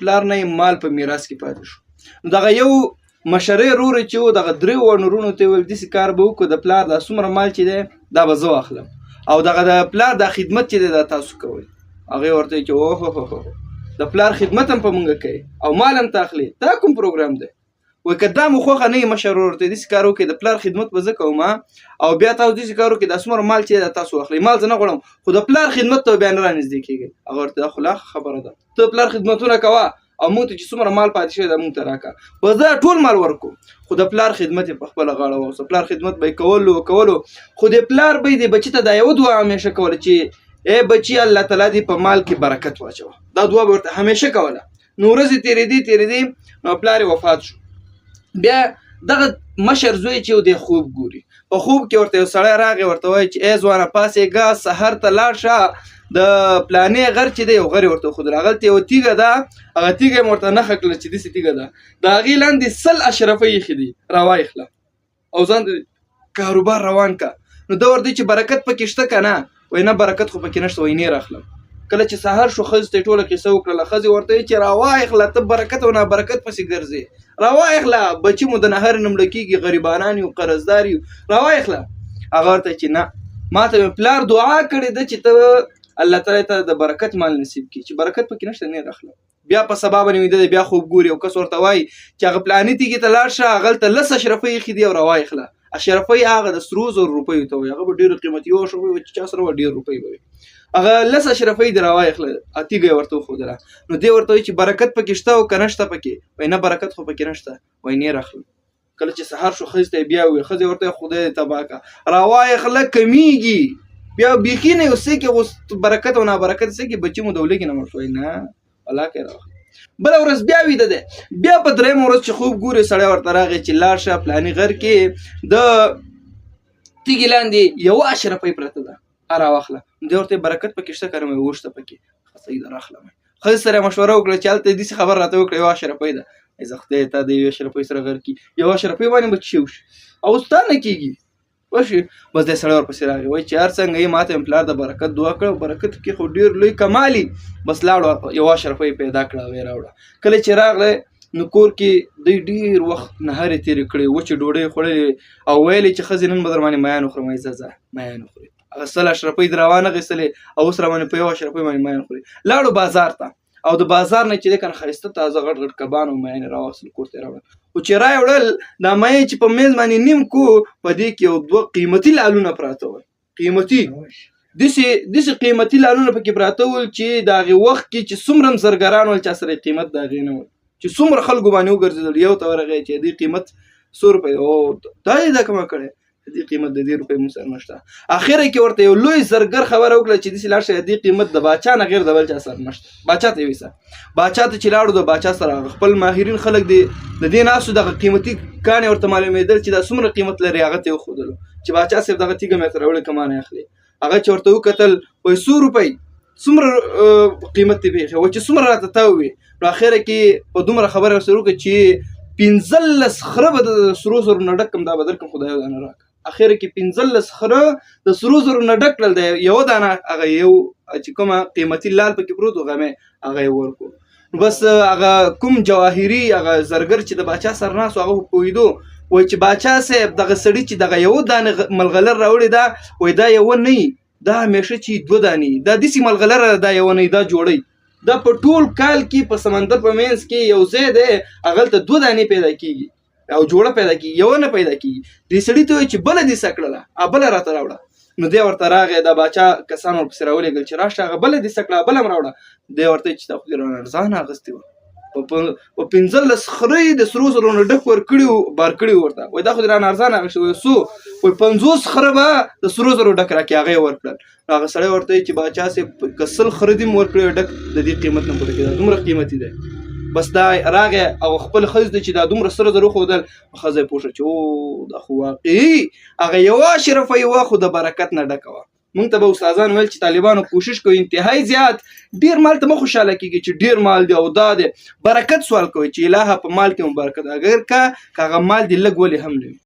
پلار نه یې مال په میراث کې پاتې شو. نو دغه یو مشرې ورور چې و دغه درې ورونو ته ویل داسې کار به وکړو د پلار دا څومره مال چې دی دا به زه واخلم او دغه د پلار دا خدمت چې دی دا تاسو کوئ. هغې ورته وایي چې اوهو د پلار خدمت هم په مونږ کوي او مال هم ته اخلي دا کوم پروګرام دی. وایي که دا مو خوښه نه وي مشر ورور ته داسې کار وکړئ د پلار خدمت به زه کوم او بیا تاسو داسې کار وکړئ دا څومره مال چې دی تاسو واخلئ مال زه نه غواړم خو د پلار خدمت ته بیا نه رانږدې کېږئ. هغه ورته دا خو لا خبره ده ته پلار خدمتونه کوه او موږ ته چې څومره مال پاتې شوی دا موږ ته راکړه بس دا ټول مال ورکو خو د پلار خدمت یې په خپله غاړه واوسه. پلار خدمت به یې کولو خو د پلار به یې د بچي ته دا یوه دعا همیشه کوله چې ای بچي الله تعالی دې په مال کې برکت واچوه. دا دعا به ورته همیشه کوله. نو ورځې تېرېدې نو پلار یې وفات شو. بیا دغه مشر زوی چې دی خوب ګوري په خوب کې ورته یو سړی راغی ورته وایي چې ای ځوانه پاڅېږه سحر ته لاړ شه د پلانې غر چې دی یو غر یې ورته وښودل هغلته یوه تیږه ده هغه تیږه یې ورته نښه کړله چې داسې تیږه ده د هغې لاندې 100 اشرفۍ ایښي دي راوایخله او ځان د کاروبار روان که. نو ده ورته چې برکت پکې شته که نه وایي نه برکت خو پکې نشته وایي نیر اخلم. کله چې سهار شو ښځې ته یې ټوله قصه وکړله ښځې ورته وایي چې راوایخله ته برکت او نابرکت پسې ګرځې راوایخله بچي مو د نهر نه مړه کېږي غریبانان یو قرضدار یو راوایخله. هغه ورته چې نه ما ته مې پلار دعا کړې ده چې ته الله تعالی ته د برکت مال نصیب کړي چې برکت پکې نشته نه راخله. بیا په سبا باندې ویده دی بیا خوب ګوري او کس ورته وایي چې هغه پلانې تیږې ته لاړ شه هغلته 10 اشرفۍ ایښي دي او راوایخله. اشرفۍ هغه د 100 روپیو ته وایي هغه به ډېرې قیمتي یو اشرفۍ وي چې چا سره به ډېر روپۍ به وي هغه 10 اشرفۍ دې راوایخله تیږه یې ورته وښودله. نو دی ورته وایي چې برکت پکې شته او که نشته پکې وایي نه برکت خو پکې نشته وایي نیر اخلم. کله چې سهار شو ښځې ته بیا وویل ښځې ورته خدای دې تباه کړه راوایخله کمیږي بیا بیخي نه یو څه کې اوس برکت او نابرکت څه کې بچي مو د ولږې نه مړ شوی نه الله کې راوخله. بله ورځ بیا ویده دی بیا په درېیمه ورځ چې خوب ګوري سړی ورته راغی چې لاړ شه پلاني غر کې د تیږې لاندې یوه اشرفۍ پرته ده راواخله. دی ورته برکت پکې شته که نه وایي اوښته پکې صحیح ده راخلم. ښځې سره مشوره وکړه چې هلته داسې خبر راته وکړه یوه اشرفۍ ده زه خدای تا د یوې اشرفۍ سره غر کې یوه اشرفۍ باندې به څه وشي او اوس تا نه کېږي وشي. بس دی سړی ورپسې راغی وایي چې هر څنګه یې ما ته مې پلار د برکت دعا کړه برکت کې خو ډېر لوی کمال بس لاړو یوه اشرفۍ پیدا کړه او یې راوړه. کله چې راغلی نو کور کې دوی ډېر وخت نهارې تېرې کړې وچې ډوډۍ خوړلې او ویلې چې ښځې نن به در باندې میان وخورم وایي ځه میان وخورې هغه 100 اشرفۍ دې راوانغېستلې او اوس را باندې په یوه اشرفۍ باندې میان خورې. لاړو بازار ته او د بازار نه چې دی که نه ښایسته تازه غټ غټ کبان او میانې راواخیستل کور ته یې راوړل. خو چې را یې وړل دا میې چې په میز باندې نیم کو په دې کې یو 2 قیمتي لالونه پراته ول قیمتي داسې قیمتي لالونه پکې پراته ول چې د هغې وخت کې چې څومره هم زرګران ول چا سره قیمت د هغې نه ول چې څومره خلکو باندې وګرځېدل یو ته ورغی چې دې قیمت 100 روپۍ او دا یې دا کومه کړې دې قیمت د دې روپۍ مونږ سره نشته. اخره کې ورته یو لوی زرګر خبره وکړه چې داسې لاړ شه دې قیمت د باچا نه غیر د بل چا سره نشته. باچا ته یې ویسه باچا ته چې لاړو د باچا سره خپل ماهرین خلک د دې ناستو دغه قیمتي کاڼې ورته معلومېدل چې دا څومره قیمت لري هغه ته یې وښودلو چې باچا صاحب دغه تیږه مې ته راوړې کمانه اخلي. هغه چې ورته وکتل وایي 100 روپۍ څومره قیمت دې پېښې وایي چې څومره راته تا ووي. نو اخره کې په دومره خبره ورسره وکړه چې 15 خره به د 100 نه ډک کړم دا به درکړم خدای یو دانه راکړه. اخره کې 15 خره د 100 نه ډک کړل د یوه دانه هغه یو چې کومه قیمتي لال پکې پروت و هغه یې ورکړو. نو بس هغه کوم جواهري هغه زرګر چې د باچا سره ناست و هغه پوهېدو وایي چې باچا صاحب دغه سړي چې دغه یوه دانه ملغلر راوړې ده وایي دا یوه نه وي دا همیشه چې 2 دانې دا داسې ملغلره دا یوه نه دا جوړی دا په ټول کال کې په سمندر په منځ کې یو ځای دی هغلته 2 دانې پیدا کېږي او جوړه پیدا کېږي یوه نه پیدا کېږي. دې سړي ته وایي چې بله دې څه کړله بله راته راوړه. نو دی ورته راغی دا باچا کسان ورپسې راولېږل چې راشه هغه بله دې څه کړه بله هم راوړه. دی ورته چې دا خو دې رانه ارزانه اخیستې وه په 15 خره یې د 100 نه ډک ورکړي وو بار کړي وو ورته وایي دا خو دې رانه ارزانه اخیستې وایي څو وایي 50 خره به د 100 ډک راکړي هغه یې ورکړل. نو هغه سړی ورته وایي چې باچا صاحب که 100 خره دې م ورکړی ډک د دې قیمت نه پوره کېده دومره قیمتي دی. بس دا راغی او خپل ښځې ته چې دا دومره سره زر وښودل ښځه یې پوه شوه چې او دا خو واقعي هغه یوه اشرفۍ وه خو د برکت نه ډکه وه. مونږ ته به استادان ویل چې طالبانو کوشش کوي انتهایی زیات ډېر مال ته مه خوشحاله کېږي چې ډېر مال دی او دا دی برکت سوال کوي چې الهه په مال کې مو برکت اگر که هغه مال دې لږ ولې هم نه وي